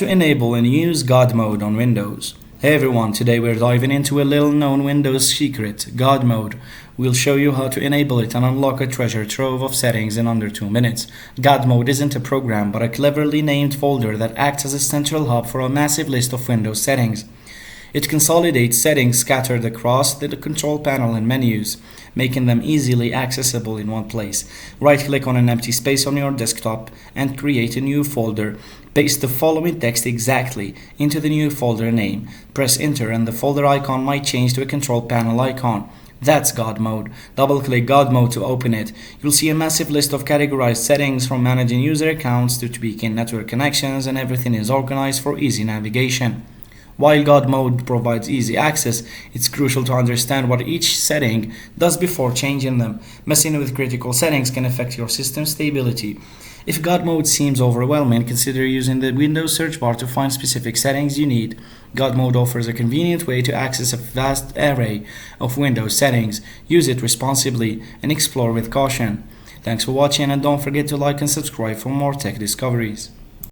to enable and use God Mode on Windows. Hey everyone, today we're diving into a little known Windows secret, God Mode. We'll show you how to enable it and unlock a treasure trove of settings in under 2 minutes. God Mode isn't a program but a cleverly named folder that acts as a central hub for a massive list of Windows settings. It consolidates settings scattered across the control panel and menus, making them easily accessible in one place. Right-click on an empty space on your desktop and create a new folder. Paste the following text exactly into the new folder name. Press enter and the folder icon might change to a control panel icon. That's God Mode. Double-click God Mode to open it. You'll see a massive list of categorized settings from managing user accounts to tweaking network connections, and everything is organized for easy navigation. While God Mode provides easy access, it's crucial to understand what each setting does before changing them. Messing with critical settings can affect your system stability. If God Mode seems overwhelming, consider using the Windows search bar to find specific settings you need. God Mode offers a convenient way to access a vast array of Windows settings. Use it responsibly and explore with caution. Thanks for watching, and don't forget to like and subscribe for more tech discoveries.